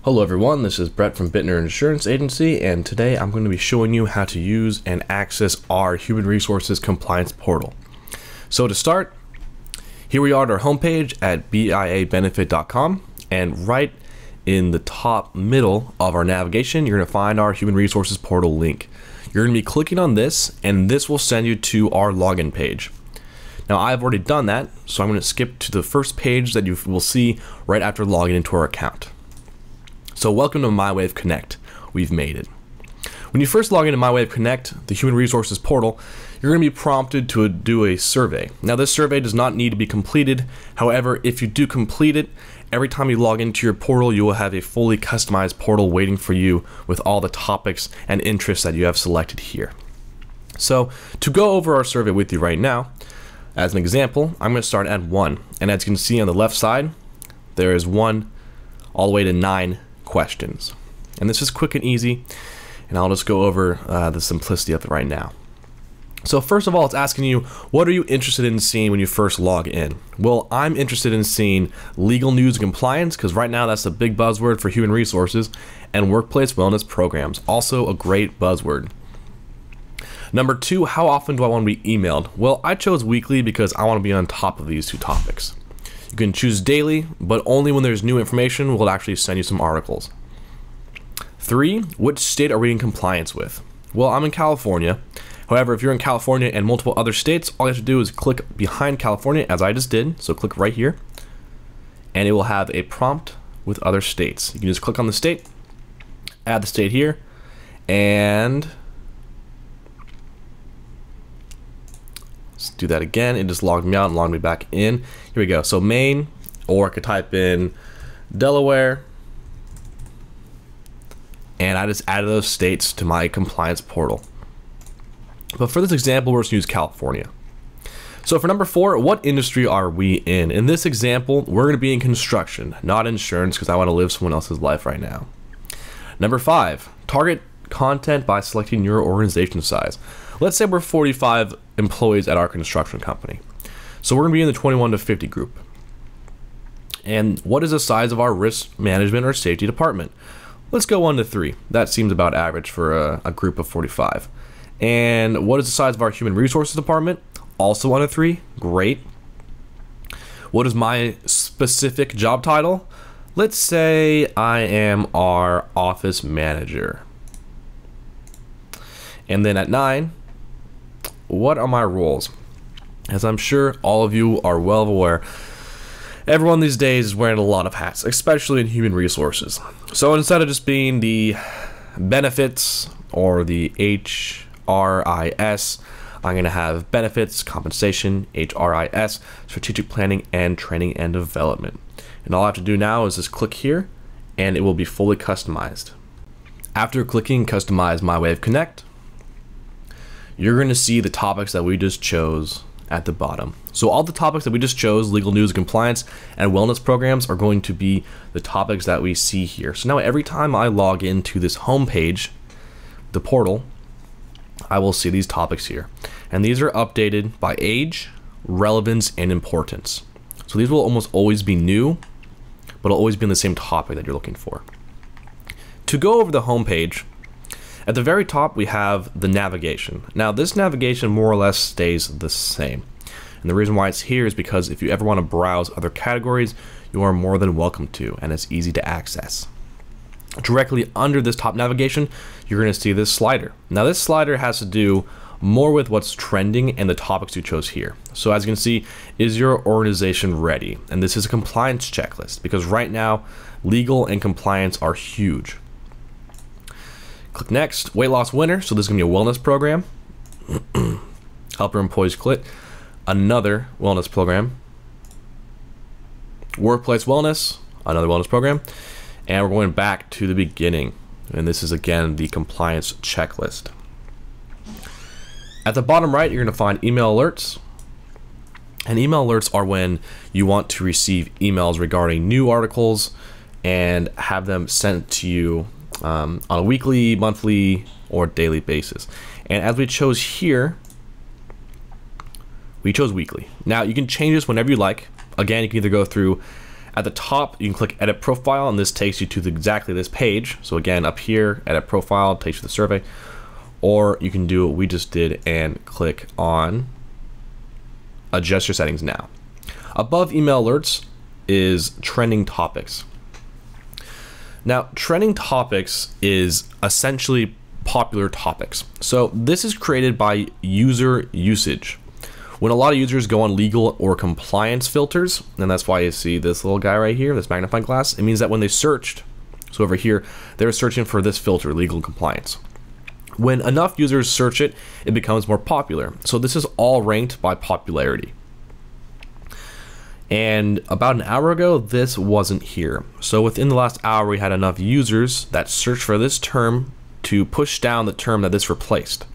Hello everyone, this is Brett from Bittner Insurance Agency, and today I'm going to be showing you how to use and access our Human Resources Compliance Portal. So to start, here we are at our homepage at biabenefit.com, and right in the top middle of our navigation, you're going to find our Human Resources Portal link. You're going to be clicking on this, and this will send you to our login page. Now I've already done that, so I'm going to skip to the first page that you will see right after logging into our account. So welcome to MyWave Connect. We've made it. When you first log into MyWave Connect, the Human Resources Portal, you're going to be prompted to do a survey. Now this survey does not need to be completed. However, if you do complete it, every time you log into your portal, you will have a fully customized portal waiting for you with all the topics and interests that you have selected here. So to go over our survey with you right now, as an example, I'm going to start at 1. And as you can see on the left side, there is 1 all the way to 9 questions. And this is quick and easy, and I'll just go over the simplicity of it right now. So first of all, it's asking you, what are you interested in seeing when you first log in? Well, I'm interested in seeing legal news and compliance, because right now that's the big buzzword for human resources, and workplace wellness programs, also a great buzzword. Number 2, how often do I want to be emailed? Well, I chose weekly because I want to be on top of these two topics. You can choose daily, but only when there's new information will it actually send you some articles. 3, which state are we in compliance with? Well, I'm in California. However, if you're in California and multiple other states, all you have to do is click behind California, as I just did. So click right here, and it will have a prompt with other states. You can just click on the state, add the state here, and let's do that again. It just logged me out and logged me back in. Here we go. So Maine, or I could type in Delaware, and I just added those states to my compliance portal. But for this example, we're just going to use California. So for number 4, what industry are we in? In this example, we're going to be in construction, not insurance, because I want to live someone else's life right now. Number 5, target content by selecting your organization size. Let's say we're 45 employees at our construction company. So we're going to be in the 21 to 50 group. And what is the size of our risk management or safety department? Let's go 1 to 3. That seems about average for a group of 45. And what is the size of our human resources department? Also 1 to 3. Great. What is my specific job title? Let's say I am our office manager. And then at 9, what are my roles? As I'm sure all of you are well aware, everyone these days is wearing a lot of hats, especially in human resources. So instead of just being the benefits or the HRIS, I'm going to have benefits, compensation, HRIS, strategic planning, and training and development. And all I have to do now is just click here, and it will be fully customized. After clicking Customize MyWave Connect, you're going to see the topics that we just chose at the bottom. So all the topics that we just chose, legal news, compliance, and wellness programs, are going to be the topics that we see here. So now every time I log into this home page, the portal, I will see these topics here. And these are updated by age, relevance, and importance. So these will almost always be new, but it'll always be in the same topic that you're looking for. To go over the home page, at the very top, we have the navigation. Now, this navigation more or less stays the same. And the reason why it's here is because if you ever want to browse other categories, you are more than welcome to, and it's easy to access. Directly under this top navigation, you're going to see this slider. Now, this slider has to do more with what's trending and the topics you chose here. So as you can see, is your organization ready? And this is a compliance checklist, because right now, legal and compliance are huge. Click next, weight loss winner. So this is gonna be a wellness program. Help your employees quit. Another wellness program. Workplace wellness, another wellness program. And we're going back to the beginning. And this is again the compliance checklist. At the bottom right, you're gonna find email alerts. And email alerts are when you want to receive emails regarding new articles and have them sent to you on a weekly, monthly, or daily basis. And as we chose here, we chose weekly. Now you can change this whenever you like. Again, you can either go through At the top, you can click Edit Profile, and this takes you to exactly this page. So again, up here, Edit Profile takes you to the survey. Or you can do what we just did and click on Adjust Your Settings Now. Above Email Alerts is Trending Topics. Now, Trending Topics is essentially popular topics. So this is created by user usage. When a lot of users go on legal or compliance filters, and that's why you see this little guy right here, this magnifying glass, it means that when they searched, so over here, they're searching for this filter, legal compliance. When enough users search it, it becomes more popular. So this is all ranked by popularity. And about an hour ago, this wasn't here. So within the last hour, we had enough users that searched for this term to push down the term that this replaced.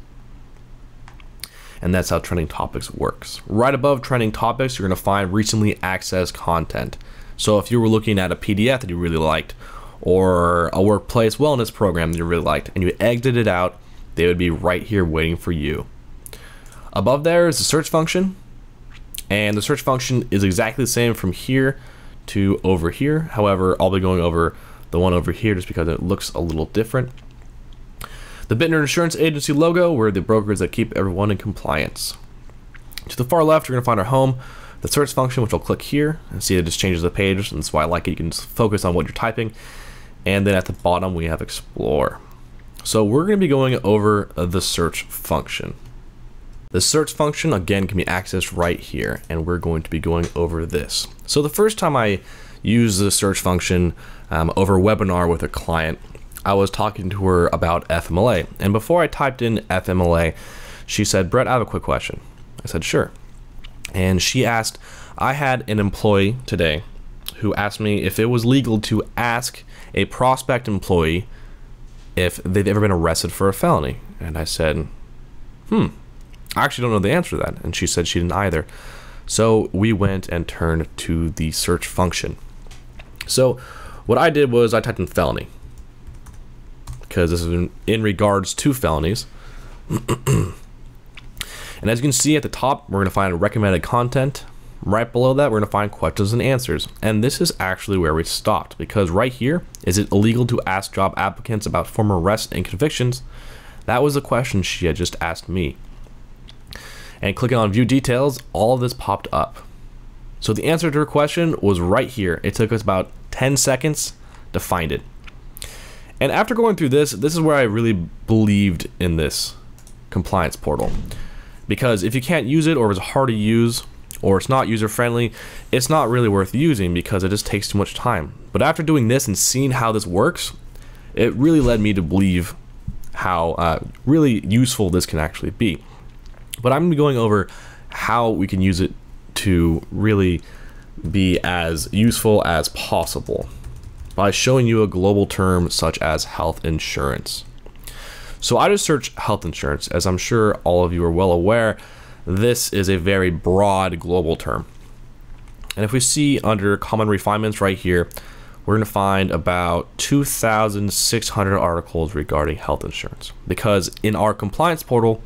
And that's how Trending Topics works. Right above Trending Topics, you're going to find recently accessed content. So if you were looking at a PDF that you really liked, or a workplace wellness program that you really liked, and you exited out, they would be right here waiting for you. Above there is the search function. And the search function is exactly the same from here to over here. However, I'll be going over the one over here just because it looks a little different. The Bittner Insurance Agency logo, we're the brokers that keep everyone in compliance. To the far left, you're going to find our home, the search function, which I'll click here and see it just changes the page. And that's why I like it. You can just focus on what you're typing. And then at the bottom, we have Explore. So we're going to be going over the search function. The search function, again, can be accessed right here, and we're going to be going over this. So the first time I used the search function over a webinar with a client, I was talking to her about FMLA. And before I typed in FMLA, she said, "Brett, I have a quick question." I said, "Sure." And she asked, I had an employee today who asked me if it was legal to ask a prospect employee if they've ever been arrested for a felony. And I said, I actually don't know the answer to that. And she said she didn't either. So we went and turned to the search function. So what I did was I typed in felony, because this is in regards to felonies. And as you can see at the top, we're going to find recommended content. Right below that, we're going to find questions and answers. And this is actually where we stopped, because right here, is it illegal to ask job applicants about former arrests and convictions? That was the question she had just asked me. And clicking on view details, all of this popped up. So the answer to her question was right here. It took us about 10 seconds to find it. And after going through this is where I really believed in this compliance portal. Because if you can't use it, or it's hard to use, or it's not user friendly, it's not really worth using because it just takes too much time. But after doing this and seeing how this works, it really led me to believe how really useful this can actually be. But I'm going to be going over how we can use it to really be as useful as possible by showing you a global term such as health insurance. So I just searched health insurance. As I'm sure all of you are well aware, this is a very broad global term. And if we see under common refinements right here, we're going to find about 2,600 articles regarding health insurance, because in our compliance portal,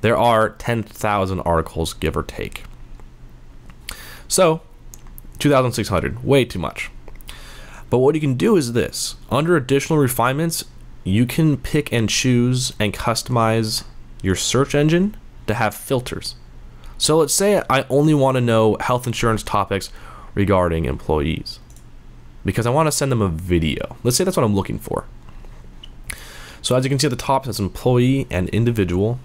there are 10,000 articles, give or take. So 2,600, way too much. But what you can do is this. Under additional refinements, you can pick and choose and customize your search engine to have filters. So let's say I only want to know health insurance topics regarding employees, because I want to send them a video. Let's say that's what I'm looking for. So as you can see at the top, it says employee and individual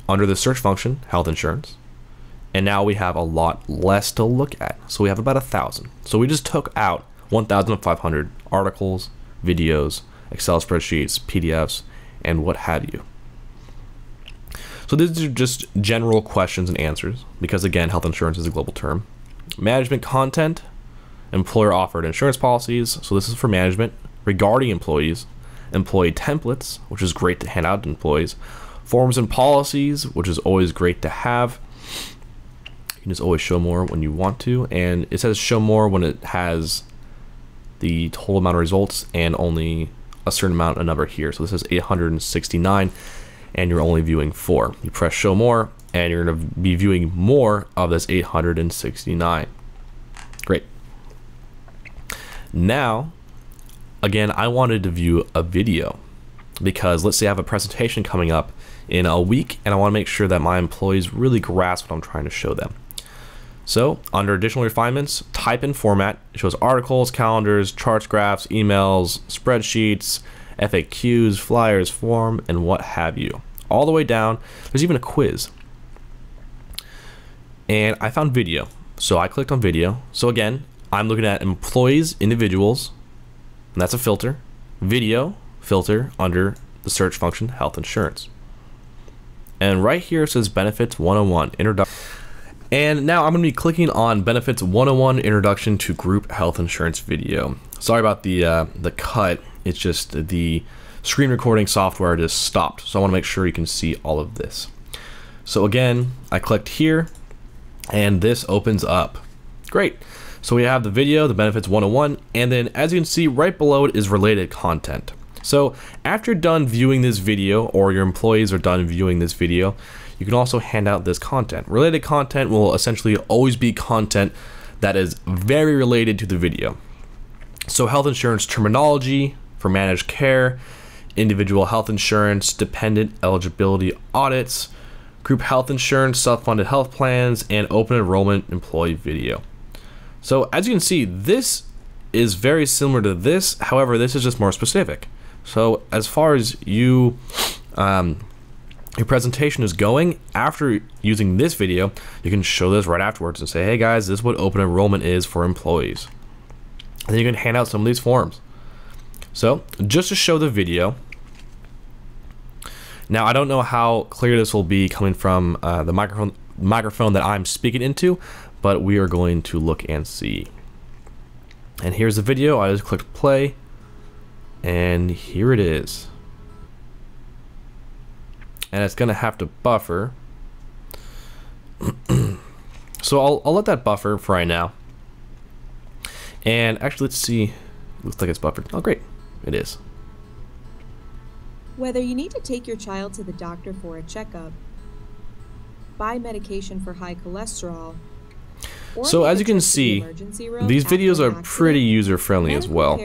under the search function, health insurance. And now we have a lot less to look at. So we have about 1,000. So we just took out 1,500 articles, videos, Excel spreadsheets, PDFs, and what have you. So these are just general questions and answers, because again, health insurance is a global term. Management content, employer offered insurance policies. So this is for management regarding employees. Employee templates, which is great to hand out to employees. Forms and policies, which is always great to have. You can just always show more when you want to. And it says show more when it has the total amount of results and only a certain amount of number here. So this is 869 and you're only viewing 4. You press show more and you're going to be viewing more of this 869. Great. Now, again, I wanted to view a video because let's say I have a presentation coming up in a week and I want to make sure that my employees really grasp what I'm trying to show them. So under additional refinements, type in format. It shows articles, calendars, charts, graphs, emails, spreadsheets, FAQs, flyers, form, and what have you. All the way down, there's even a quiz. And I found video. So I clicked on video. So again, I'm looking at employees, individuals, and that's a filter. Video, filter under the search function, health insurance. And right here it says Benefits 101, Introduction. And now I'm going to be clicking on Benefits 101, Introduction to Group Health Insurance video. Sorry about the cut. It's just the screen recording software just stopped. So I want to make sure you can see all of this. So again, I clicked here and this opens up. Great. So we have the video, the Benefits 101, and then as you can see right below it is related content. So after you're done viewing this video, or your employees are done viewing this video, you can also hand out this content. Related content will essentially always be content that is very related to the video. So health insurance terminology for managed care, individual health insurance, dependent eligibility audits, group health insurance, self-funded health plans, and open enrollment employee video. So as you can see, this is very similar to this. However, this is just more specific. So as far as you, your presentation is going, after using this video, you can show this right afterwards and say, hey guys, this is what open enrollment is for employees. And then you can hand out some of these forms. So just to show the video, now I don't know how clear this will be coming from the microphone that I'm speaking into, but we are going to look and see. And here's the video. I just clicked play, and here it is. And it's gonna have to buffer. So I'll let that buffer for right now. And actually, let's see. Looks like it's buffered. Oh, great, it is. Whether you need to take your child to the doctor for a checkup, buy medication for high cholesterol, so as you can see, these videos are pretty user-friendly as well.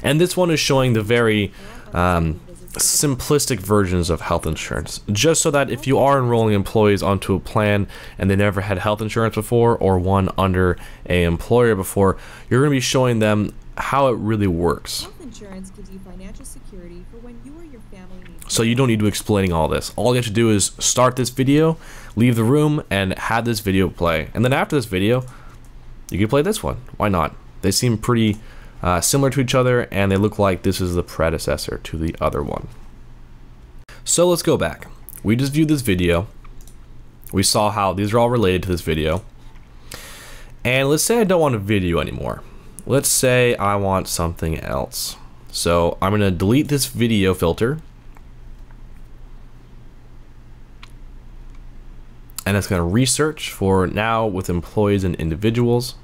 And this one is showing the very simplistic versions of health insurance, just so that if you are enrolling employees onto a plan and they never had health insurance before or one under an employer before, you're going to be showing them how it really works. Health insurance gives you financial security for when you or your family need. So you don't need to explain all this. All you have to do is start this video, leave the room, and have this video play. And then after this video, you can play this one. Why not? They seem pretty similar to each other, and they look like this is the predecessor to the other one. So let's go back. We just viewed this video. We saw how these are all related to this video. And let's say I don't want a video anymore. Let's say I want something else. So I'm going to delete this video filter. And it's going to research for now with employees and individuals.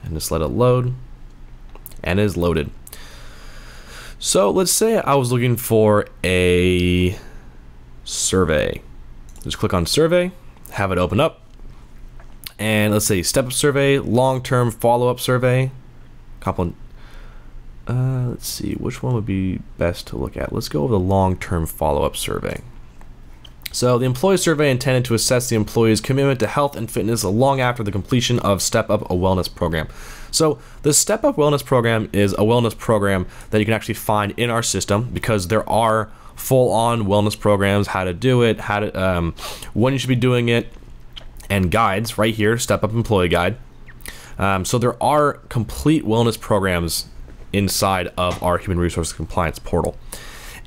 And just let it load. And it is loaded. So let's say I was looking for a survey. Just click on survey, have it open up. And let's say step-up survey, long-term follow-up survey. Let's see, which one would be best to look at? Let's go with the long-term follow-up survey. So the employee survey intended to assess the employee's commitment to health and fitness long after the completion of Step Up, a wellness program. So the Step Up wellness program is a wellness program that you can actually find in our system, because there are full-on wellness programs, how to do it, how to when you should be doing it, and guides right here, Step Up Employee Guide. So there are complete wellness programs inside of our Human Resources Compliance portal.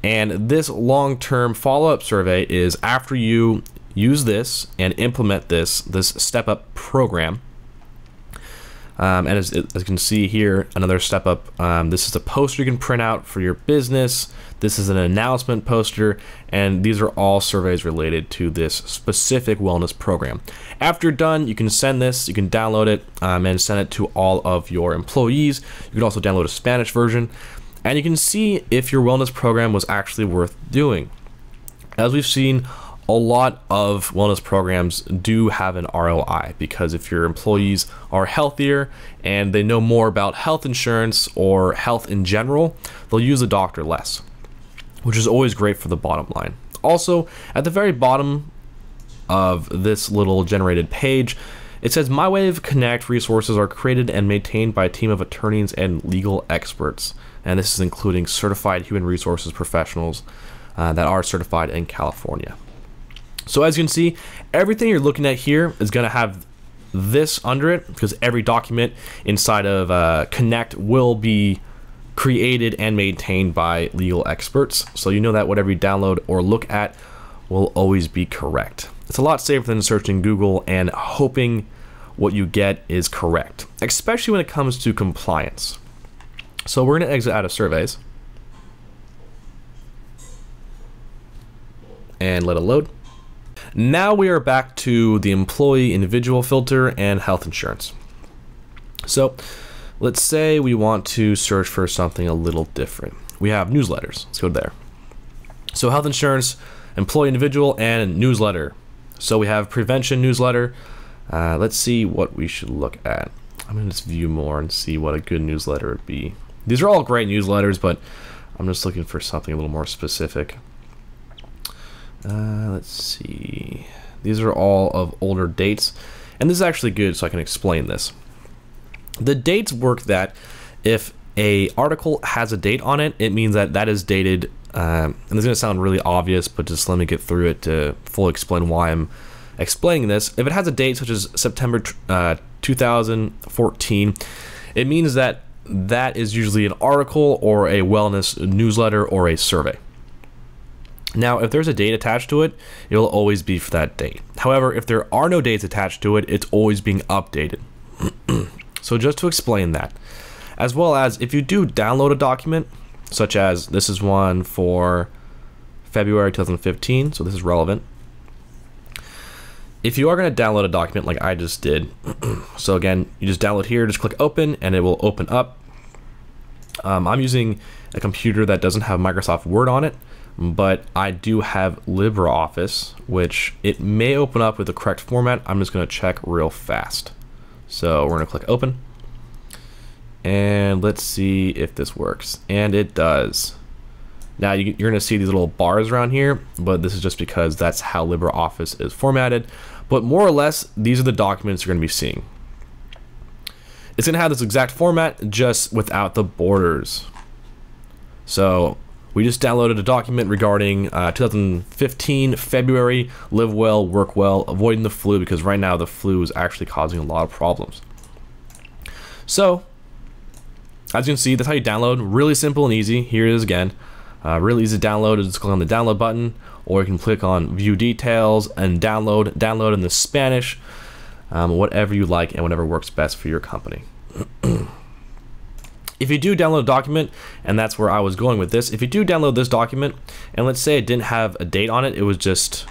And this long-term follow-up survey is after you use this and implement this Step Up program. And as you can see here, another Step Up. This is a poster you can print out for your business. This is an announcement poster, and these are all surveys related to this specific wellness program. After you're done, you can send this, you can download it, and send it to all of your employees. You can also download a Spanish version, and you can see if your wellness program was actually worth doing. As we've seen, a lot of wellness programs do have an ROI, because if your employees are healthier and they know more about health insurance or health in general, they'll use a doctor less, which is always great for the bottom line. Also, at the very bottom of this little generated page, it says MyWave Connect resources are created and maintained by a team of attorneys and legal experts. And this is including certified human resources professionals that are certified in California. So as you can see, everything you're looking at here is going to have this under it, because every document inside of Connect will be created and maintained by legal experts. So you know that whatever you download or look at will always be correct. It's a lot safer than searching Google and hoping what you get is correct, especially when it comes to compliance. So we're going to exit out of surveys and let it load. Now we are back to the employee individual filter and health insurance. So let's say we want to search for something a little different. We have newsletters. Let's go there. So health insurance, employee individual, and newsletter. So we have prevention newsletter. Let's see what we should look at. I'm going to just view more and see what a good newsletter would be. These are all great newsletters, but I'm just looking for something a little more specific. Let's see. These are all of older dates, and this is actually good, so I can explain this. The dates work that if a article has a date on it, it means that that is dated, and it's going to sound really obvious, but just let me get through it to fully explain why I'm explaining this. If it has a date such as September 2014, it means that that is usually an article or a wellness newsletter or a survey. Now, if there's a date attached to it, it will always be for that date. However, if there are no dates attached to it, it's always being updated. So just to explain that, as well as if you do download a document, such as this is one for February 2015, so this is relevant. If you are going to download a document like I just did, so again, you just download here, just click open, and it will open up. I'm using a computer that doesn't have Microsoft Word on it, but I do have LibreOffice, which it may open up with the correct format. I'm just going to check real fast. So we're going to click open, and let's see if this works, and it does. Now you're going to see these little bars around here, but this is just because that's how LibreOffice is formatted. But more or less, these are the documents you're going to be seeing. It's going to have this exact format, just without the borders. So we just downloaded a document regarding 2015 February, live well, work well, avoiding the flu, because right now the flu is actually causing a lot of problems. So as you can see, that's how you download. Really simple and easy. Here it is again. Really easy to download. Just click on the download button, or you can click on view details and download in the Spanish, whatever you like and whatever works best for your company. If you do download a document, and that's where I was going with this, if you do download this document, and let's say it didn't have a date on it, it was just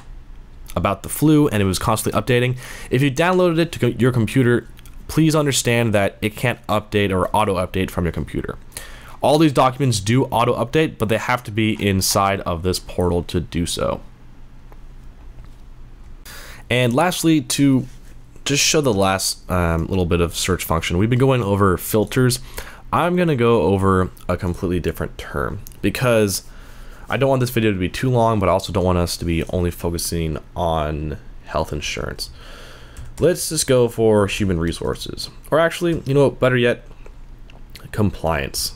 about the flu and it was constantly updating. If you downloaded it to your computer, please understand that it can't update or auto update from your computer. All these documents do auto update, but they have to be inside of this portal to do so. And lastly, to just show the last little bit of search function, we've been going over filters. I'm going to go over a completely different term, because I don't want this video to be too long, but I also don't want us to be only focusing on health insurance. Let's just go for human resources, or actually, you know what, better yet, compliance.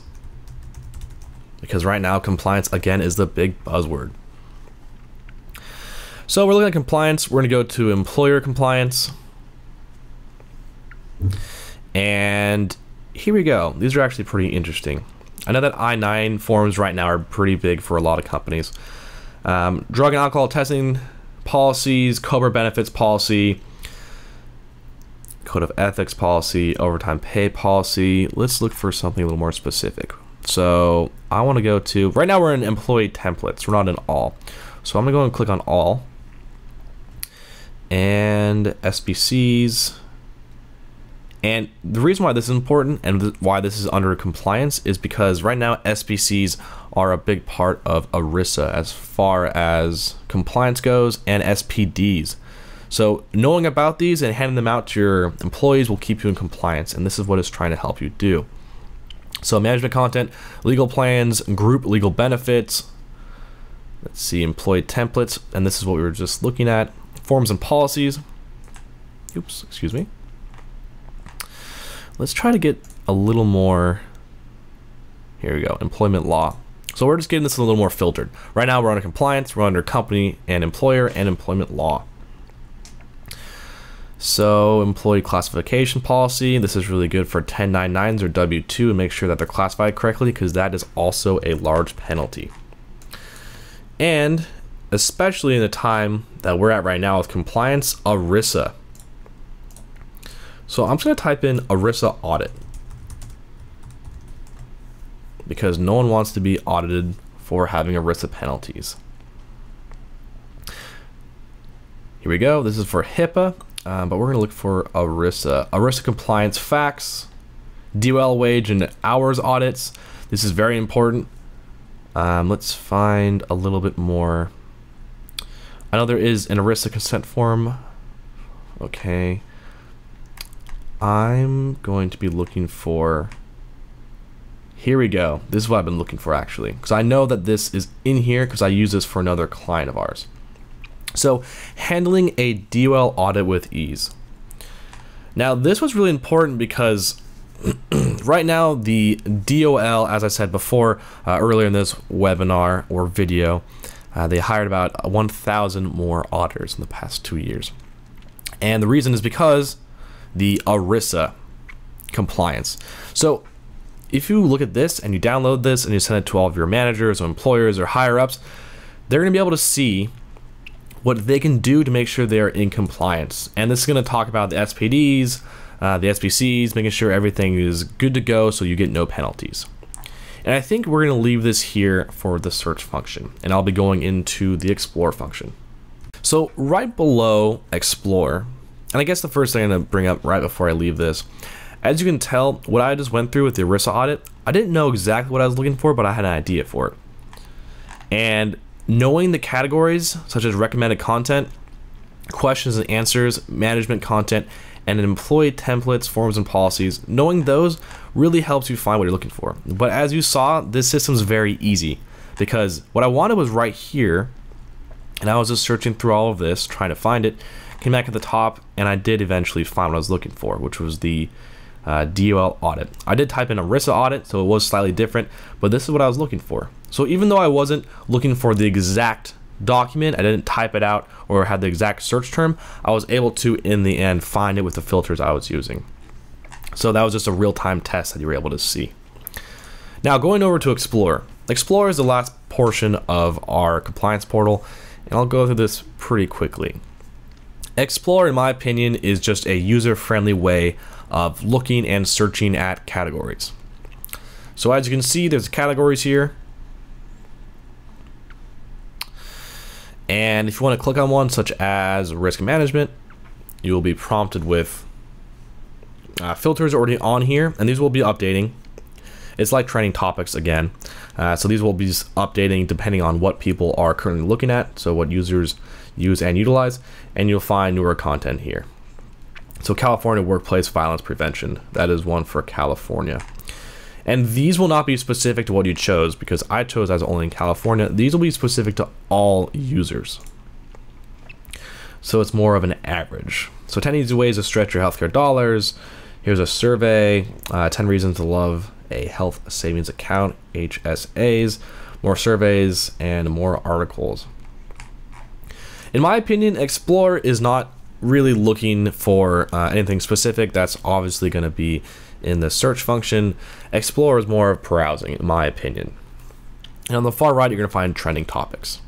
Because right now, compliance, again, is the big buzzword. So we're looking at compliance. We're going to go to employer compliance. And here we go. These are actually pretty interesting. I know that I-9 forms right now are pretty big for a lot of companies. Drug and alcohol testing policies, COBRA benefits policy, code of ethics policy, overtime pay policy. Let's look for something a little more specific. So I want to go to, right now we're in employee templates. We're not in all. So I'm going to go and click on all. And SBCs. And the reason why this is important and why this is under compliance is because right now SBCs are a big part of ERISA as far as compliance goes and SPDs. So knowing about these and handing them out to your employees will keep you in compliance, and this is what it's trying to help you do. So management content, legal plans, group legal benefits, let's see, employee templates, and this is what we were just looking at, forms and policies. Oops, excuse me. Let's try to get a little more, here we go, employment law. So we're just getting this a little more filtered. Right now we're under compliance, we're under company and employer and employment law. So employee classification policy, this is really good for 1099s or W-2 and make sure that they're classified correctly because that is also a large penalty. And especially in the time that we're at right now with compliance, ERISA. So I'm just going to type in ERISA audit because no one wants to be audited for having ERISA penalties. Here we go. This is for HIPAA. But we're going to look for ERISA compliance facts, DOL wage and hours audits. This is very important. Let's find a little bit more. I know there is an ERISA consent form. Okay. I'm going to be looking for, here we go. This is what I've been looking for actually, because I know that this is in here because I use this for another client of ours. So handling a DOL audit with ease. Now this was really important because right now the DOL, as I said before, earlier in this webinar or video, they hired about 1,000 more auditors in the past 2 years. And the reason is because the ERISA compliance. So if you look at this and you download this and you send it to all of your managers or employers or higher ups, they're going to be able to see what they can do to make sure they're in compliance. And this is going to talk about the SPDs, the SBCs, making sure everything is good to go so you get no penalties. And I think we're going to leave this here for the search function, and I'll be going into the explore function. So right below explore, and I guess the first thing I'm going to bring up right before I leave this, as you can tell, what I just went through with the ERISA audit, I didn't know exactly what I was looking for, but I had an idea for it. And knowing the categories such as recommended content, questions and answers, management content, and employee templates, forms and policies, knowing those really helps you find what you're looking for. But as you saw, this system's very easy because what I wanted was right here, and I was just searching through all of this, trying to find it, came back at the top, and I did eventually find what I was looking for, which was the DOL audit. I did type in ERISA audit, so it was slightly different, but this is what I was looking for. So even though I wasn't looking for the exact document, I didn't type it out or had the exact search term, I was able to, in the end, find it with the filters I was using. So that was just a real-time test that you were able to see. Now going over to Explore. Explore is the last portion of our compliance portal, and I'll go through this pretty quickly. Explore, in my opinion, is just a user-friendly way of looking and searching at categories. So as you can see, there's categories here. And if you want to click on one, such as risk management, you will be prompted with filters already on here, and these will be updating. It's like trending topics again. So these will be updating depending on what people are currently looking at, so what users use and utilize, and you'll find newer content here. So California Workplace Violence Prevention, that is one for California. And these will not be specific to what you chose because I chose as only in California. These will be specific to all users. So it's more of an average. So 10 easy ways to stretch your healthcare dollars. Here's a survey, 10 reasons to love a health savings account, HSAs, more surveys, and more articles. In my opinion, Explore is not really looking for anything specific. That's obviously going to be in the search function. Explore is more of browsing, in my opinion. And on the far right, you're going to find trending topics.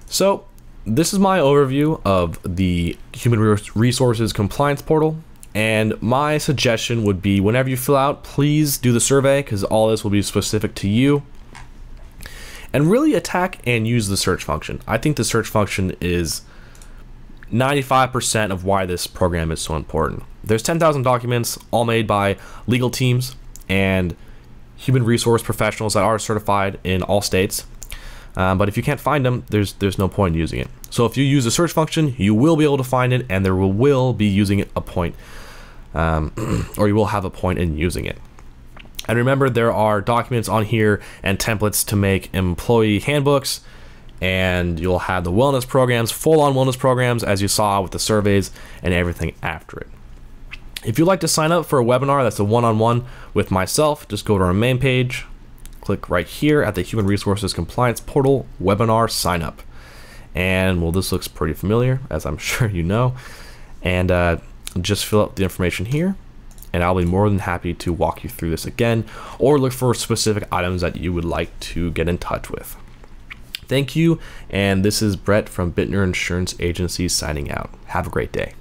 So this is my overview of the Human Resources Compliance Portal. And my suggestion would be whenever you fill out, please do the survey because all this will be specific to you. And really attack and use the search function. I think the search function is 95% of why this program is so important. There's 10,000 documents all made by legal teams, and human resource professionals that are certified in all states. But if you can't find them, there's no point in using it. So if you use the search function, you will be able to find it, and there will be using it a point, or you will have a point in using it. And remember, there are documents on here and templates to make employee handbooks, and you'll have the wellness programs, full-on wellness programs, as you saw with the surveys and everything after it. If you'd like to sign up for a webinar that's a one-on-one with myself, just go to our main page, click right here at the Human Resources Compliance Portal webinar sign up. And well, this looks pretty familiar, as I'm sure you know. And just fill out the information here, and I'll be more than happy to walk you through this again, or look for specific items that you would like to get in touch with. Thank you, and this is Brett from Bittner Insurance Agency signing out. Have a great day.